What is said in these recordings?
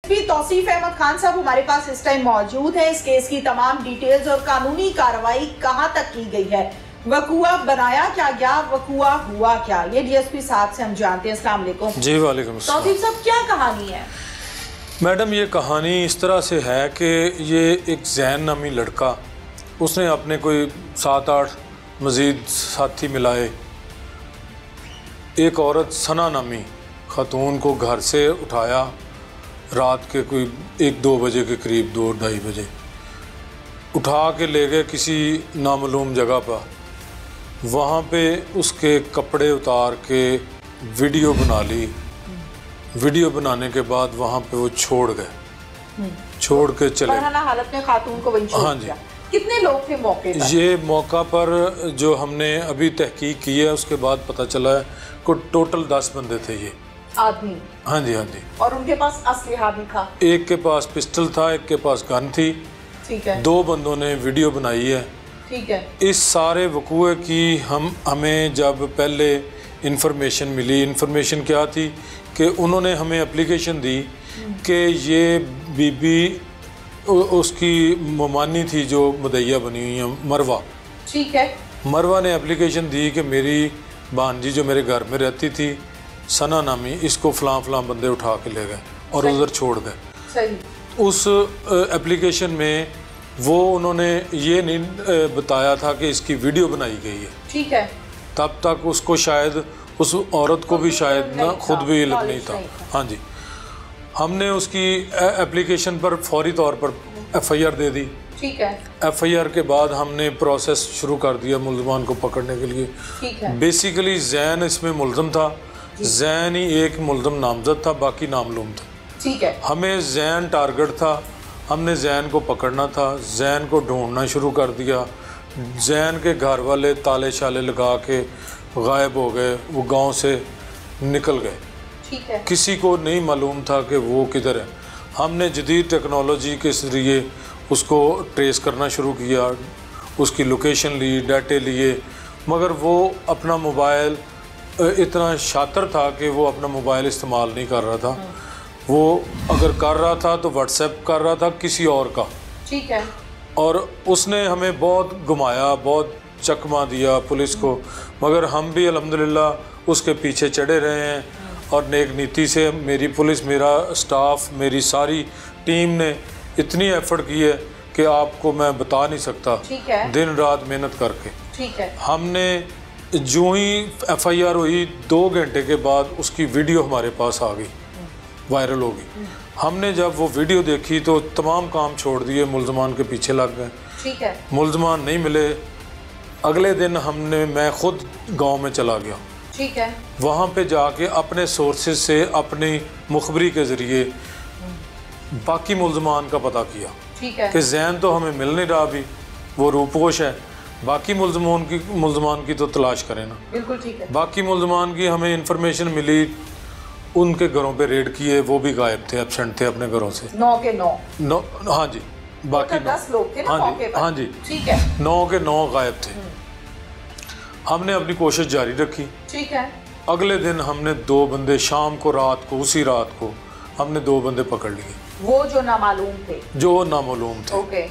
भी तौसीफ अहमद खान साहब हमारे पास इस टाइम मौजूद है। इस केस की तमाम डिटेल्स और कानूनी कार्रवाई कहां तक की गई है, वकुआ बनाया क्या गया, वकुआ हुआ क्या, ये डीएसपी साहब से हम जानते हैं। अस्सलाम वालेकुम। जी वालेकुम सलाम। तौसीफ साहब क्या कहानी है? मैडम ये कहानी इस तरह से है कि ये एक जैन नामी लड़का, उसने अपने कोई 7-8 मज़ीद साथी मिलाए, एक औरत सना नामी ख़ातून को घर से उठाया रात के कोई 1-2 बजे के करीब, 2-2:30 बजे उठा के ले गए किसी नामालूम जगह पर। वहाँ पे उसके कपड़े उतार के वीडियो बना ली। वीडियो बनाने के बाद वहाँ पे वो छोड़ गए, छोड़ के चले हालत में खातून को वहीं छोड़ हाँ जी। दिया। कितने लोग थे मौके पर? ये मौका पर जो हमने अभी तहकीक की है उसके बाद पता चला है को टोटल 10 बंदे थे ये आदमी। हाँ जी, हाँ जी। और उनके पास असलहा भी था? एक के पास पिस्टल था, एक के पास गन थी। ठीक है। 2 बंदों ने वीडियो बनाई है। ठीक है। इस सारे वकूए की हमें जब पहले इंफॉर्मेशन मिली, इंफॉर्मेशन क्या थी कि उन्होंने हमें एप्लीकेशन दी कि ये बीबी उसकी ममानी थी जो मुदैया बनी हुई है, मरवा। ठीक है। मरवा ने एप्लीकेशन दी कि मेरी भांजी जो मेरे घर में रहती थी सना नामी, इसको फ़लाँ बंदे उठा के ले गए और उधर छोड़ गए। सही। उस एप्लीकेशन में वो उन्होंने ये नहीं बताया था कि इसकी वीडियो बनाई गई है। ठीक है। तब तक उसको शायद, उस औरत को भी शायद ना खुद भी इल्म नहीं था। हाँ जी। हमने उसकी एप्लीकेशन पर फौरी तौर पर FIR दे दी। ठीक है। FIR के बाद हमने प्रोसेस शुरू कर दिया मुल्ज़मान को पकड़ने के लिए। ठीक है। बेसिकली जैन इसमें मुल्ज़म था, जैन ही एक मुल्ज़म नामजद था, बाकी नामलूम थे। ठीक है। हमें जैन टारगेट था, हमने जैन को पकड़ना था, जैन को ढूंढना शुरू कर दिया। जैन के घर वाले ताले शाले लगा के गायब हो गए, वो गांव से निकल गए। ठीक है। किसी को नहीं मालूम था कि वो किधर है। हमने जदीद टेक्नोलॉजी के ज़रिए उसको ट्रेस करना शुरू किया, उसकी लोकेशन ली, डाटे लिए, मगर वो अपना मोबाइल इतना शातिर था कि वो अपना मोबाइल इस्तेमाल नहीं कर रहा था। वो अगर कर रहा था तो व्हाट्सएप कर रहा था किसी और का। ठीक है। और उसने हमें बहुत घुमाया, बहुत चकमा दिया पुलिस को, मगर हम भी अल्हम्दुलिल्लाह उसके पीछे चढ़े रहे हैं और नेक नीति से मेरी पुलिस, मेरा स्टाफ, मेरी सारी टीम ने इतनी एफर्ट की है कि आपको मैं बता नहीं सकता। ठीक है। दिन रात मेहनत करके। ठीक है। हमने जो ही FIR हुई 2 घंटे के बाद उसकी वीडियो हमारे पास आ गई, वायरल हो गई। हमने जब वो वीडियो देखी तो तमाम काम छोड़ दिए, मुल्ज़मान के पीछे लग गए। ठीक है। मुल्ज़मान नहीं मिले। अगले दिन मैं खुद गांव में चला गया। ठीक है। वहाँ पे जाके अपने सोर्सेज से, अपनी मुखबरी के ज़रिए बाकी मुल्ज़मान का पता किया। ठीक है। कि जैन तो हमें मिल नहीं रहा अभी, वो रूपोश है, बाकी मुल्ज़मान की तो तलाश करें ना। बिल्कुल ठीक है। बाकी मुल्ज़मान की हमें इंफॉर्मेशन मिली, उनके घरों पे रेड किए, वो भी गायब थे, एब्सेंट थे अपने घरों से। 9 के 9? हाँ जी, बाकी 10 लोग थे ना मौके पर? हाँ जी। ठीक है। 9 के 9 गायब थे। हमने अपनी कोशिश जारी रखी। ठीक है। अगले दिन हमने 2 बंदे, शाम को, रात को, उसी रात को हमने 2 बंदे पकड़ लिए, वो जो नामालूम थे। जो नामालूम थे। ओके।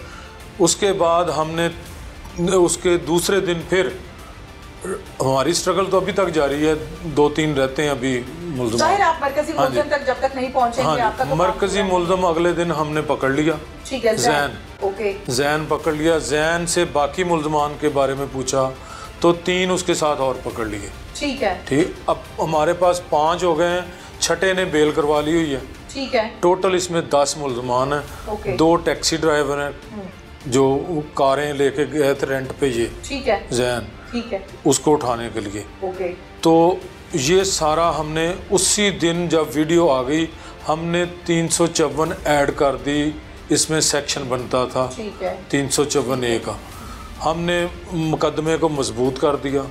उसके बाद हमने उसके दूसरे दिन फिर, हमारी स्ट्रगल तो अभी तक जारी है, 2-3 रहते हैं अभी मुल्ज़म। आप मरकजी मुल्ज़म तक जब तक नहीं पहुंचेंगे आपका तो मरकजी मुल्ज़म अगले दिन हमने पकड़ लिया। ठीक है। जैन। ओके। जैन पकड़ लिया। जैन से बाकी मुल्ज़मान के बारे में पूछा तो 3 उसके साथ और पकड़ लिए। ठीक है। ठीक, अब हमारे पास 5 हो गए हैं, छठे ने बेल करवा ली हुई है। ठीक है। टोटल इसमें 10 मुल्ज़मान हैं। 2 टैक्सी ड्राइवर हैं जो कारें लेके गए थे रेंट पे, ये ठीक है। जैन, ठीक है, उसको उठाने के लिए। ओके। तो ये सारा हमने उसी दिन जब वीडियो आ गई हमने 354 ऐड कर दी, इसमें सेक्शन बनता था 354A का। हमने मुकदमे को मजबूत कर दिया,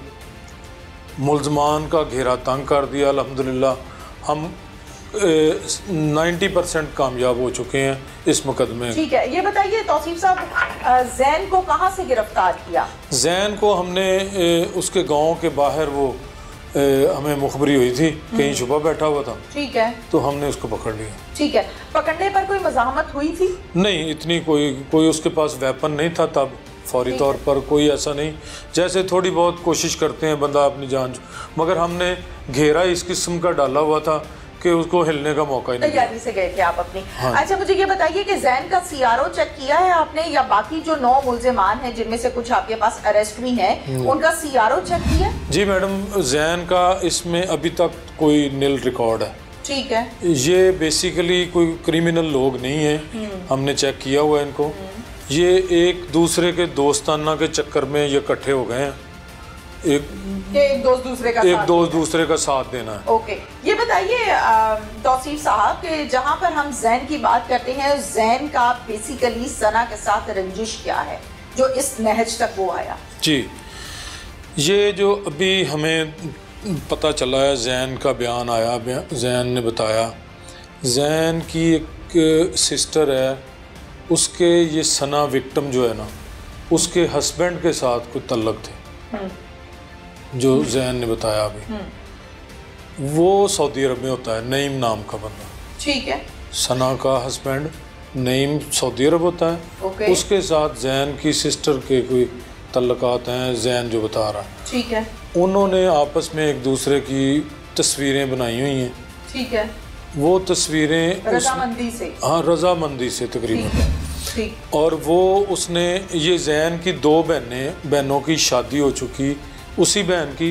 मुल्ज़मान का घेरा तंग कर दिया। अल्हम्दुलिल्लाह हम 90% कामयाब हो चुके हैं इस मुकदमे। ठीक है, ये बताइए तौसीफ साहब, जैन को कहाँ से गिरफ्तार किया? जैन को हमने उसके गांव के बाहर वो हमें मुखबरी हुई थी, कहीं शुबा बैठा हुआ था। ठीक है। तो हमने उसको पकड़ लिया। ठीक है। पकड़ने पर कोई मज़ाहमत हुई थी? नहीं, इतनी कोई उसके पास वेपन नहीं था तब, फौरी तौर पर कोई ऐसा नहीं। जैसे थोड़ी बहुत कोशिश करते हैं बंदा अपनी जान, मगर हमने घेरा इस किस्म का डाला हुआ था कि उसको हिलने का मौका ही नहीं। तैयारी से गए थे आप अपनी। हाँ। अच्छा, मुझे ये बताइए कि जैन का सीआरओ चेक किया है आपने, या बाकी जो 9 मुल्जिमान हैं जिनमें से कुछ आपके पास अरेस्ट भी हैं, उनका सीआरओ चेक किया? जी मैडम, जैन का इसमें अभी तक कोई नील रिकॉर्ड है। ठीक है। ये बेसिकली कोई क्रिमिनल लोग नहीं है, हमने चेक किया हुआ है इनको। ये एक दूसरे के दोस्ताना के चक्कर में ये इकट्ठे हो गए हैं, एक दोस्त दूसरे का साथ देना है। ओके, ये बताइए तौसीफ साहब कि जहाँ पर हम जैन की बात करते हैं, जैन का बेसिकली सना के साथ रंजिश क्या है जो इस नहज तक वो आया? जी, ये जो अभी हमें पता चला है, जैन का बयान आया, जैन ने बताया, जैन की एक सिस्टर है, उसके ये सना विक्टिम जो है ना, उसके हस्बैंड के साथ कोई तल्लक थे, जो जैन ने बताया अभी। वो सऊदी अरब में होता है, नईम नाम का बंदा। ठीक है। सना का हस्बैंड नईम सऊदी अरब होता है। ओके। उसके साथ जैन की सिस्टर के कोई तल्लकात हैं, जैन जो बता रहा है। ठीक है। उन्होंने आपस में एक दूसरे की तस्वीरें बनाई हुई हैं। ठीक है। वो तस्वीरें रजामंदी से, हाँ, रजामंदी से तकरीबन। ठीक। और वो उसने, ये जैन की 2 बहनों की शादी हो चुकी, उसी बहन की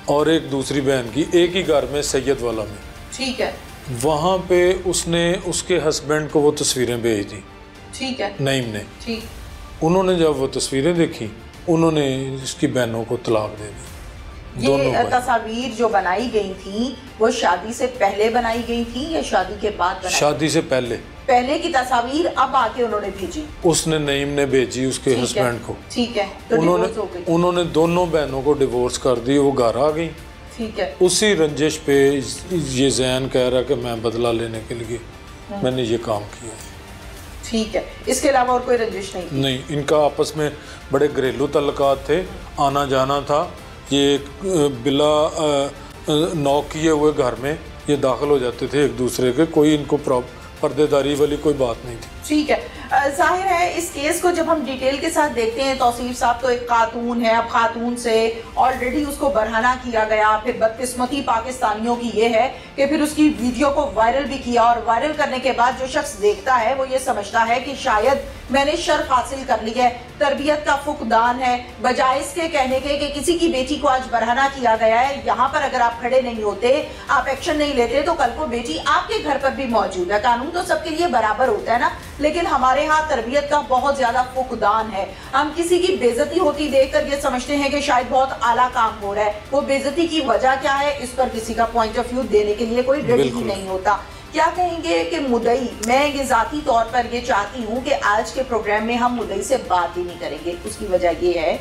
और एक दूसरी बहन की, एक ही घर में सैयद वाला में। ठीक है। वहाँ पे उसने उसके हस्बैंड को वो तस्वीरें भेज दी। ठीक है। नईम ने। ठीक। उन्होंने जब वो तस्वीरें देखी, उन्होंने इसकी बहनों को तलाक दे दी। ये तस्वीर जो बनाई गई थी वो शादी से पहले बनाई गई थी या शादी के बाद बनाई? शादी से पहले। पहले की तस्वीर अब आके उन्होंने भेजी, उसने नईम ने भेजी उसके हस्बैंड को। ठीक है। तो उन्होंने दोनों बहनों को डिवोर्स कर दी, वो घर आ गई। ठीक है। उसी रंजिश पे ये जैन कह रहा कि मैं बदला लेने के लिए मैंने ये काम किया। ठीक है। इसके अलावा और कोई रंजिश नहीं? इनका आपस में बड़े घरेलू तल्लकात थे, आना जाना था। ये बिला नॉक किए हुए घर में ये दाखिल हो जाते थे एक दूसरे के, कोई इनको पर्देदारी वाली कोई बात नहीं थी। ठीक है। जाहिर है इस केस को जब हम डिटेल के साथ देखते हैं तौसीफ साहब, तो एक खातून है, अब खातून से ऑलरेडी उसको बरहना किया गया, फिर बदकिस्मती पाकिस्तानियों की ये है कि फिर उसकी वीडियो को वायरल भी किया, और वायरल करने के बाद जो शख्स देखता है वो ये समझता है कि शायद मैंने शर्फ हासिल कर ली है, तरबियत का फुकदान है, बजाय इसके कहने के कि किसी की बेटी को आज बरहना किया गया है, यहाँ पर अगर आप खड़े नहीं होते, आप एक्शन नहीं लेते, तो कल को बेटी आपके घर पर भी मौजूद है। कानून तो सबके लिए बराबर होता है ना, लेकिन हमारे यहाँ तरबियत का बहुत ज्यादा फुकदान है। हम किसी की बेइज्जती होती देखकर ये समझते हैं कि शायद बहुत आला काम हो रहा है, वो बेइज्जती की वजह क्या है इस पर किसी का पॉइंट ऑफ व्यू देने के लिए कोई रेडी ही नहीं होता। क्या कहेंगे कि मुद्दई, मैं ये जाती तौर पर ये चाहती हूँ कि आज के प्रोग्राम में हम मुद्दई से बात ही नहीं करेंगे। उसकी वजह ये है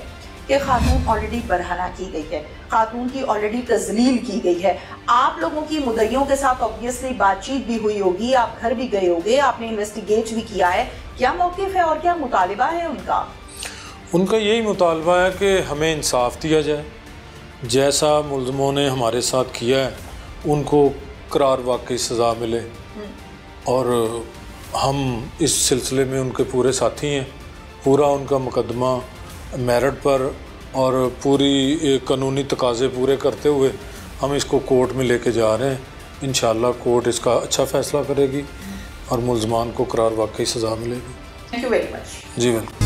कि खातून ऑलरेडी बरहना की गई है, खातून की ऑलरेडी तजलील की गई है। आप लोगों की मुद्दइयों के साथ ऑब्वियसली बातचीत भी हुई होगी, आप घर भी गए होंगे, आपने इन्वेस्टिगेट भी किया है। क्या मौक़िफ़ है और क्या मुतालिबा है उनका? उनका यही मुतालबा है कि हमें इंसाफ दिया जाए, जैसा मुल्ज़िमों ने हमारे साथ किया है उनको करार वाकई सज़ा मिले, और हम इस सिलसिले में उनके पूरे साथी हैं। पूरा उनका मुकदमा मेरिट पर और पूरी कानूनी तकाज़े पूरे करते हुए हम इसको कोर्ट में लेके जा रहे हैं। इंशाअल्लाह कोर्ट इसका अच्छा फ़ैसला करेगी और मुल्ज़मान को करार वाकई सज़ा मिलेगी। Thank you very much. जी वेलकम।